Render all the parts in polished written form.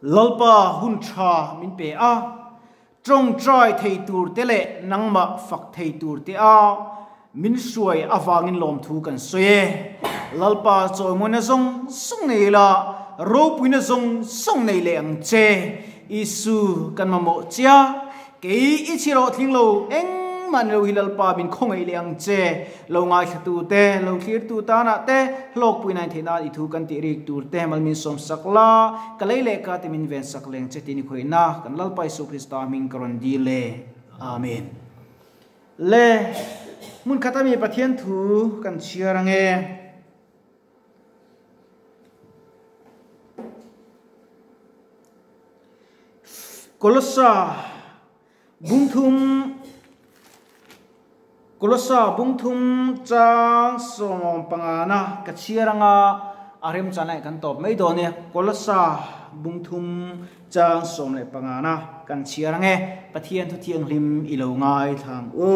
lalpa hun cha min pe a trong trai thei tur te le nangma fak thei tur te a min suai awangin lom thu kan soye lalpa choi mona zong sung nei la ro puina zong sung nei le ang che isu kan mamo chia ke ichiro thinglo eng man lo hilalpa bin khongai le ang che lo ngai thatu te lo clear tu ta na te lok puina thena I thu kan ti rik tur te mal min som sakla kalai le ka te min ven sakleng che tini khoina kan lalpa Isu Krista min karon di le amen le mun khata mi pathian thu kan chiarange Kolosa bungthum chang som pangana kachiaranga arem chanai kan top mai do ne Kolosa bungthum chang som le pangana kan chiarange pathian thu thiang lim ilo ngai thang o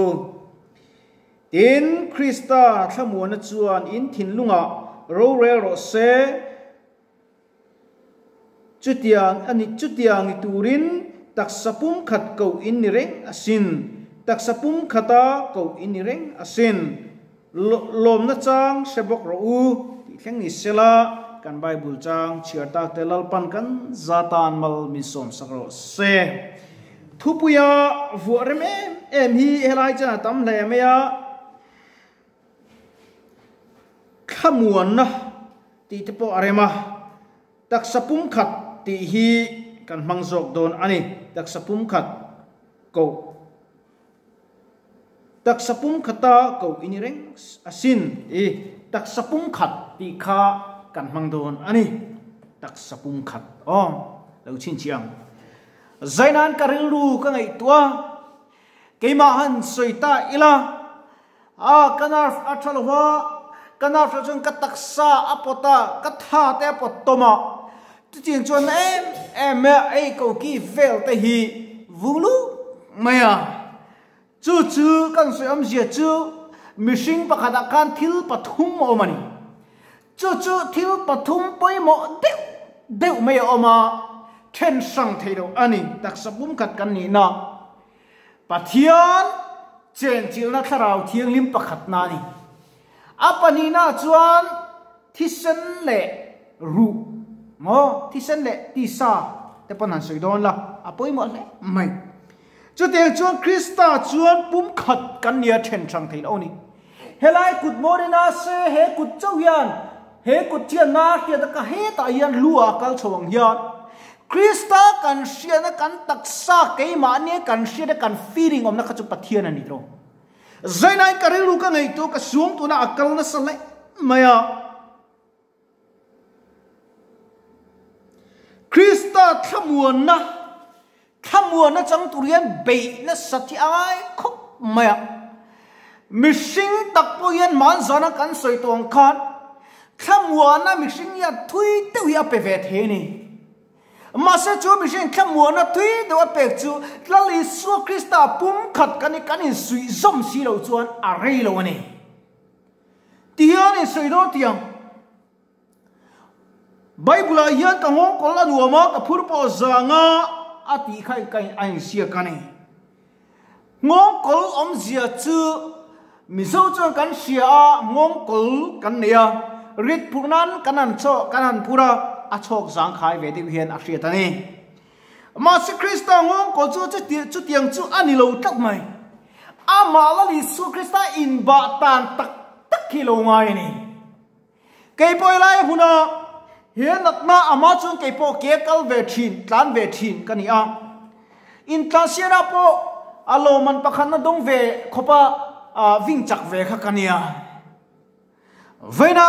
tin Krista thlamuana chuan in thinlunga ro re ro se chutiang turin taksapum khat ko in ni reng asin taksapum khata ko in ni reng asin lom na chang sebok ro u thleng ni sela kan Bible chang chiarta te lalpan kan zatan mal min som sakro se thupuya vuarem em hi helai cha tam le me ya khamuan na ti te po arema taksapum khat ti hi kan mangjok don ani taksapum khat ko taksapum khata ko inireng asin taksapum khat ti kha kan mangdon ani taksapum khat lo chin chiang zainan karil lu ka ngai tua keima han soita ila kanar athalwa kanar chung ka taksa apota ka tha te potoma tiếng chuan em ai cầu kỳ vel te hi vulu maya chu kan soi am zia chu mishing pakhata kan thil pathum omani chu thil pathum poi mo deu maya oma then sang theido ani taksapum khat kan ni na pathian chen chil na tharau thiang lim pakhat na ni apani na chuan thisen le ru mo thisen le ti sa te panan soi don la apoi mo le mai chu te chuan Krista chuan pum khat kan nia then chang thein oni helai kut morina se he kut chauyan he kut chian na kia ta ka he ta yan lua kal chawang hian Krista kan sia na kan taksa ke ma ne kan sia na kan feeling om na kha chu pathian ani tro zainai karilu ka ngai to ka suang tu na akal na sale maya Krista thamuan na chang turian be na sathi ai khop maya mishing takpo yan man zana kan soi tong khan thamuan na mishing ya thui te wi ape ve the ni masa chu mishing thamuan na thui de ape chu lali su Krista pum khat kan in sui zom si lo chuan a rei lo ni tiang ni soi do tiang Bible yan ka ngong kola nuama ka purpo zanga ati khai kai ai sia kane ngong kol om zia chu mizo chang kan sia ngong kol kan nia rit purnan kanan cho kanan pura achok zang khai ve de hian a sia tani ma si Krista ngong kol chu tiang chu ani lo tak mai ama la li su Krista in ba tan tak kilo ngai ni kei poi lai huna hiền nát na ama chung kei po ke kal ve thin tlan ve thin kania in tlasira po alo man pakhan na dong ve khopa wing chak ve kha kania veina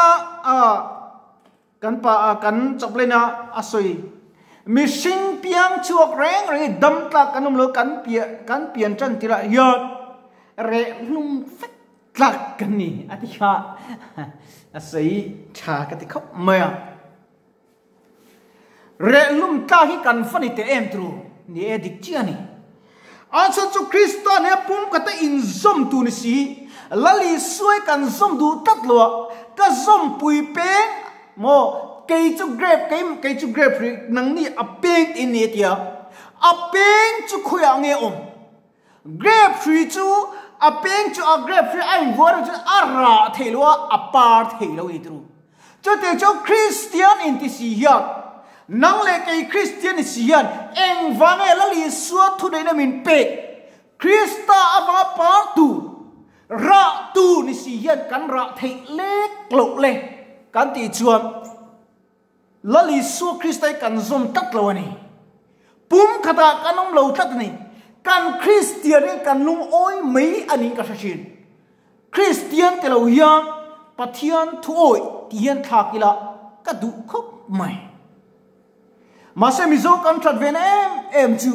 kan pa kan chaplena asoi mishing piang chuak reng ri dam tla kanum lo kan pian chan tira yot re lum fek tlak kani atikha asai tha ka ti khop maya re lum ta hi kan fani te em tru ni edik chiani ansa chu Krista ne pum kata in zom tu ni si lali suai kan zom du tat lo ka zom pui pe mo cây chú grape nang ni apeng in ni tia apeng chú khoya nge grape tree chú apeng chú grape tree anh vừa chú ara thelo apart thelo itru chú te chú Christian in ti si hiat nang le cây Christian si hiat eng vange la li suat thu dei na min pe Christa ava par tu ra tu ni si hiat kan ra thei lek lo le kan ti chuam la li su Christai kan zom tat lo ni pum khata kanom lo tat ni kan Christian kan lung oi mei ani ka shin Christian te lo yang pathian thu oi tian thakila ka du khop mai ma se mi zo kan that ven em chu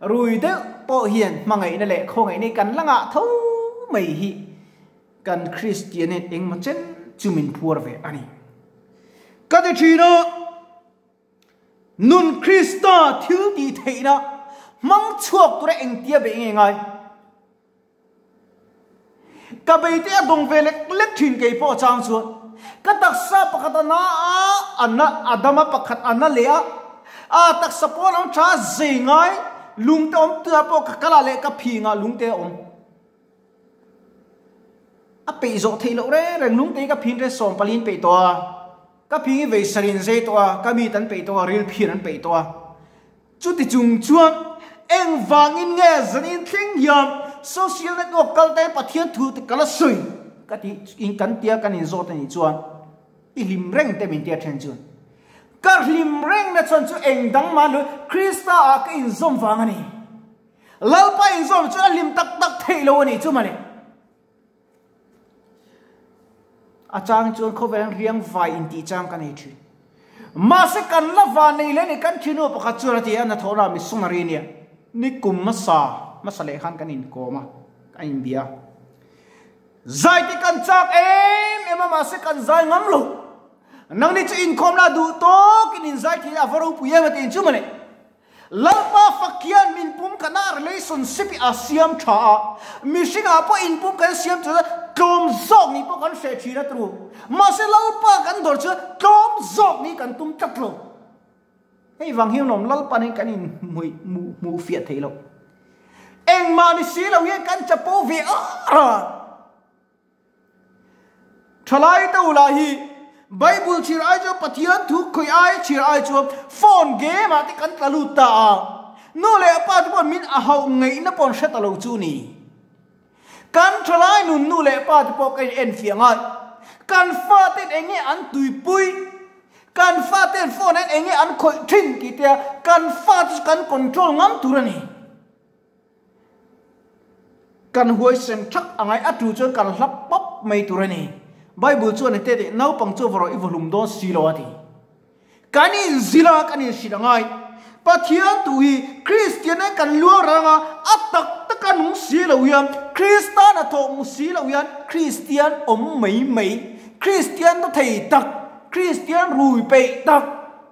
rui de po hian mangai na le kho ngai ni kan langa tho mei hi kan Christian eng ma chen chumin phur ve ani ka de thina nun Christa thil ti theina mang chuak tu re eng tia be ngai ka be te dong ve lek thin ke po chang chu ka tak sa pakhat na anna adama pakhat anna lea a tak sa po long cha zingai lung te om tua po ka kala le ka phi nga lung te om a pe zo thei lo re reng lung te ka phin re som palin pe to ka phi ve sarin ze to ka mi tan pe to ril phin an pe to chu ti chung chuang eng wangin nge zanin thing yam social network kal te pathian thu te kala sui ka ti in kan tia kan in zo te ni chuan i lim reng te min tia then chuan ka lim reng na chuan chu eng dang ma lu Krista a ka in zom wang ani lalpa in zom chu lim tak tak thei lo ani chu mani achang chuan khoverang riang vai in ti chang kan ei thu ma se kan la va nei le ni kan thinu pakha chura ti an thora mi sunari ni ni kum ma sa le khan kan in ko ma ka in bia zai ti kan chak em ma se kan zai ngam lo nang ni chu in khom la du to kin in zai thi avaro pu ye ma tin chu mane lalpa fakian min pum kana relationship asiam tha mi singa po in pum kan siam chu tom zok ni po kan se thi ra tru ma se lalpa kan dor chu tom zok ni kan tum tak lo hei wang hiu nom lalpa ni kan in mu fiat thei lo eng ma ni si lo ye kan cha po ve a thalai to la hi Bible chir ai cho pathian thu khoi ai chir ai cho phone game ma ti kan taluta no le pa tu min a hau ngei na pon se talo chu ni kan thalai nun nu le pa tu po kai en fiangai kan fa ten enge an tui pui kan fa ten phone en enge an khoi thin ki tia kan fa tu kan control ngam turani kan huai sem thak angai atu cho kan hlap pop mai turani Bible chuan te de nau pang chu varo i volume don silo ati kanin zila kanin sidangai pathian tu hi Christian kan luar ranga atak takan silo yan Christian atho silo yan Christian mei Christian to thei tak Christian rui pe tak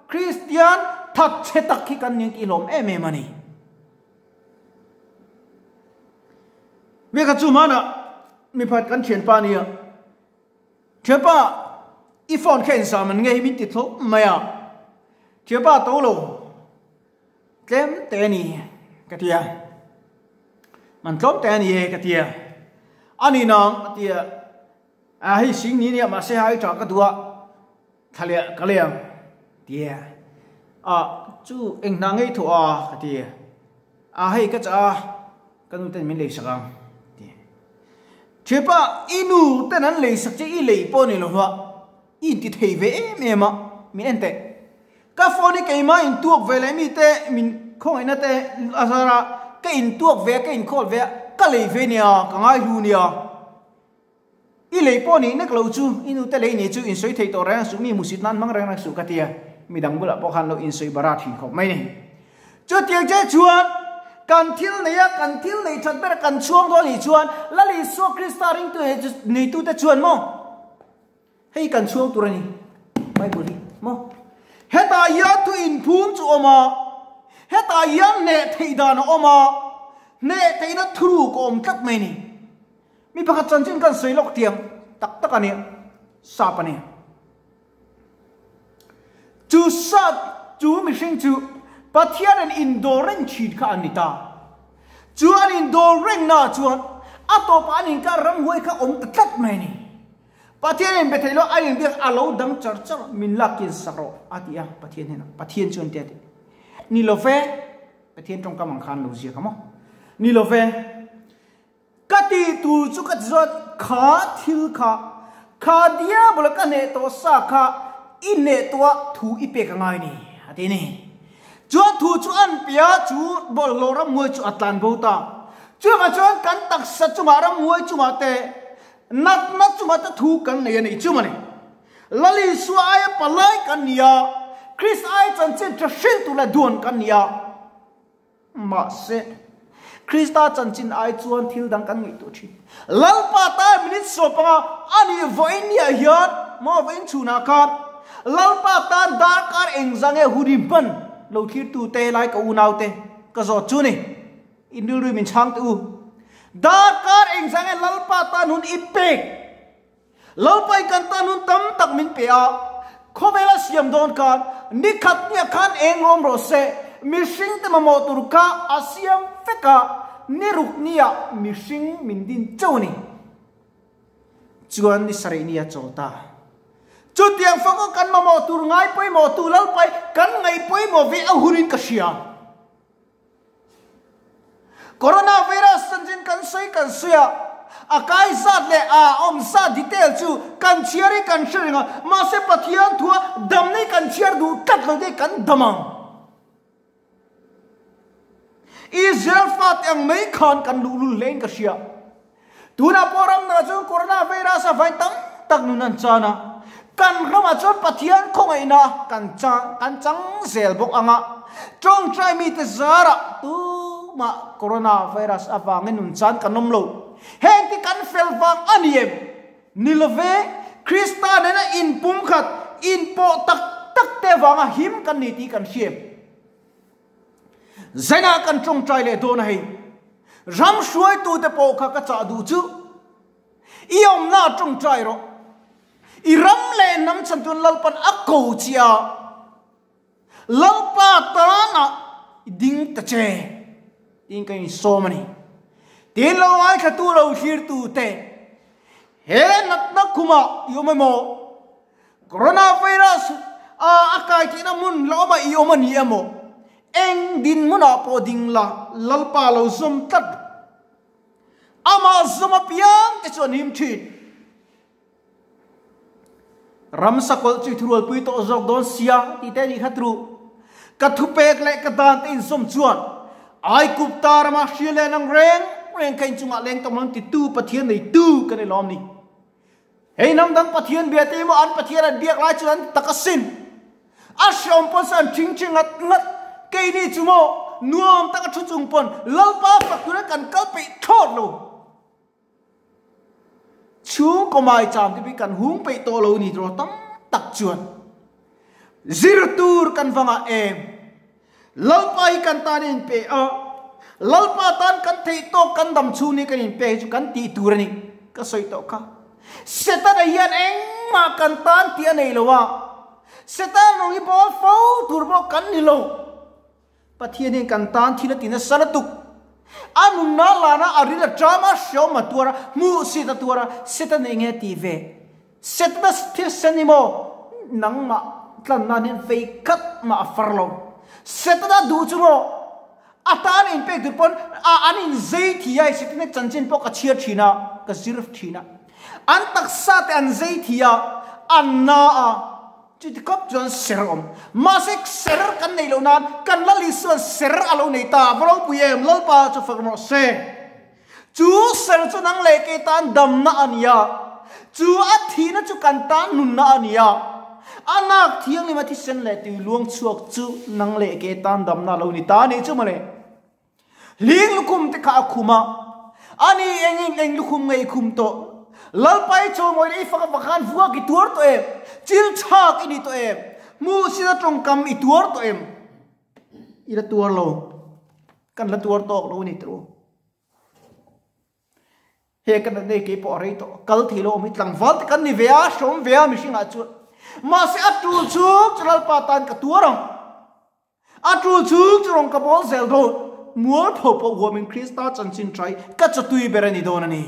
Christian that che tak ki kan ning ilom em mani me ka chu mana mi phat kan thian pa ni Thiệp ba iPhone khen sao mình nghe mình tịt thốt mày Thiệp ba tố lù kém tên nì cái tia mình tóm tên nì cái tia anh đi nong tia hay sinh ní mà sẽ hay cho cái đua thà lẹ cái lẹ tia chú anh nàng ấy thua cái tia hay cái nụ tên mình lấy sao Thiệp ba inu tên anh lấy sắc chỉ lấy po này lo in ti thei ve em mà min ente ka phone cái mà in tuộc về lại mi te min không ai na te asara cái in tuộc về cái in call về cái lấy về nè cái ngay hu nè i lấy po này nó lâu chu inu te lấy này chu in soi thei to ra su mi musit nan mang ra su cái tia mi dang bula po khan lo in soi barat hin khop mai ni chu tiang che chuan kan thil nei that ber kan chuang do ni chuan lali so Krista ring tu nei tu te chuan mo hei kan chuang tu rani Bible ni mo heta ya tu in phum chu oma heta yang ne theida na oma ne theina thuru ko om tlak mai ni mi pakhat chan chin kan soilok tiang tak tak ani sa pani chú sát chú mình sinh chú bắt thiên anh indoren chít cả anh ta chú anh indoren na chú à tổ pa anh cả răng huay cả ông tất mày nè bắt thiên anh bị thấy lo anh biết alo đâm chở chở mình lạc kiến saro à thì à bắt thiên này bắt thiên chuẩn tiệt ni lo về bắt thiên trong cam khan lo gì không ni lo về cái ti tu chú cái giọt khá thiếu khá dia bula cái này to sa khá in này to thu ipe cái ngay nè à thế nè chú thu chú ăn bia chú bol lo ram muối chú atlan bầu ta chú mà chú ăn cắn tắc sát chú mà ram muối chú mà te nát chú mà te thu cắn này này chú mà này lali su ai palai cắn nia Chris ai chân chân cho xin tu là đuôn cắn nia mà sẽ Krista chân chân ai chú ăn thiếu đăng cắn người tu chi lalpa ta minute so pa ani voin nia hiat mo voin chu na kat lalpa ta dar kar engzange hurimpan lo khir tu te lai ka unau te ka zo chu ni indu ru min chang tu dar kar engzange lalpa ta nun ipek lalpai kan ta nun tam tak min pe a khobela siam don kan nikhat nia khan engom ro se mishing te mo tur ka asiam feka niruk nia mishing min din choni chuan ni sari nia chota chu tiang phong kan mo tur ngai poi mo tu lal pai kan ngai poi mo vi a hurin ka sia coronavirus sanjin kan soi kan suya akai zat le a om sa detail chu kan chiari kan shringa ma se pathian thua dam nei kan chiar du tat lo de kan damang Israel fat yang mấy khan kan lulu lên ka sia tuna poram na chu coronavirus a vai tam tak nunan chana kan rama chot pathian khong ai na kan chang zel bok anga trong trai mi te zara tu ma coronavirus awang nun chan kanom lo heng ti kan fel wang aniem nilove krista na in pum khat in po tak te wanga him kan ni ti kan siem zaina kan trong trai le do na hi ram shuai tu te po kha ka cha du chu iom na trong trai ro i ram le nam chan tun lalpan akko chia lalpa ta na ding ta che ding kai so mani tin lo ai kha tu lo hir tu te he nat na kuma yomemo coronavirus akai ti na mun lo ba yomani amo eng din muna po ding la lalpa lo zum tat ama zuma piang ke chon him thit ram sakol chi thurul pui to jok don sia ti te ni khatru ka thu pek le ka dan tin som chuan ai kup tar ma shile nang reng kain chunga leng tom lang ti tu pathian nei tu ka ne lom ni hei nam dang pathian bia te mo an pathian an biak lai chuan takasin a shom pon san ching ngat cây ni chú mò nuông ta có chút chung pon lalpa phật tu kan kal pe thot lo chú có mai cham ti kan hung pe to lo ni ro tam tak chuan zir tur kan vanga em lalpa i kan tan in pe a lalpa tan kan thei to kan dam chu ni kan in pe chu kan ti tur ni ka soi to ka setan hian eng ma kan tan ti anei lo wa setan no i bo fo tur bo kan ni lo pathian in kan tan thila tina saratuk anun na lana arila drama show matura mu sita tura sita nenge tv setna sthir sanimo nangma tlanna nen fei kat ma farlo setna du chumo atan in pe durpon anin zai thia sitne chanchin po ka chiar thina ka zirf thina an taksa te an zai thia anna a chiti kop jon serom masik ser kan nei lo nan kan lali suan ser alo nei ta bro puyem lalpa chu fakmo se chu ser chu nang le ke tan dam na ania chu athi na chu kan tan nun na ania anak thiang ni ma thi sen le ti luang chuak chu nang le ke tan dam na lo ni ta ni chu male ling lukum te kha khuma ani eng lukum ngai khum to lalpai cho moi le fa kan vuak ki tur to em chil chak ini to em mu sida trong kam i tur to em ira tur lo kan la tur to lo ni tru he kan ne ke po re to kal thi lo mi tlang wal kan ni vea shom vea mi singa chu mà sẽ atu chuk cho patan cả tua rong atu chuk cho rong kapol zel do mua thổ bộ women Christa chân chín trái cắt cho tui berani do nani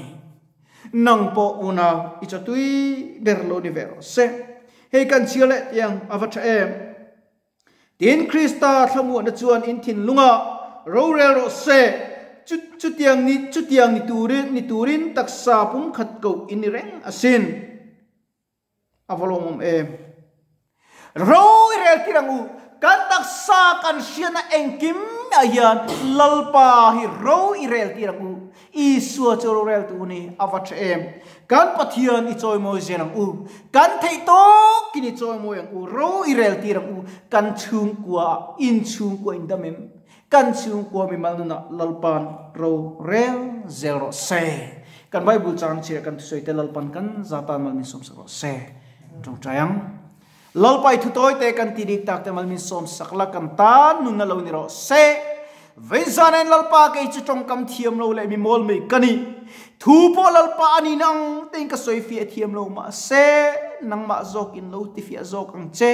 nang po una icha tui berlo ni vero se hei kan chiale yang avacha em tin Christa thamu na chuan in thin lunga rorel ro se chutiang ni turin taksa pum khat ko in reng asin avalomum em rorel tirangu kan taksa kan siana engkim ayan lalpa hi ro irel tirangu isua chorel tu ni avacha em kan pathian i choi mo jenang u kan thei to kini choi mo yang u ro irel tirangu kan chung kwa in damem kan chung kwa mi maluna lalpan ro rel zero se kan bible chang che kan soi te lalpan kan zatan mal min som se trong chayang lalpai thu toy te kan tidik tak te mal min som sakla kan tan nun na lo ni ro se veizanen lalpa ke chi trong kam thiam lo le mi mol me kani thu po lalpa ani nang teng ka soi fi thiam lo ma se nang ma zok in lo ti fi zok ang che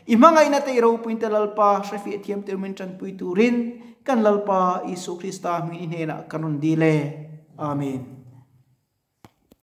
imangai na te ro puinte lalpa se fi thiam te min chan pui turin kan lalpa Isu Krista mi inhena kanon dile amen.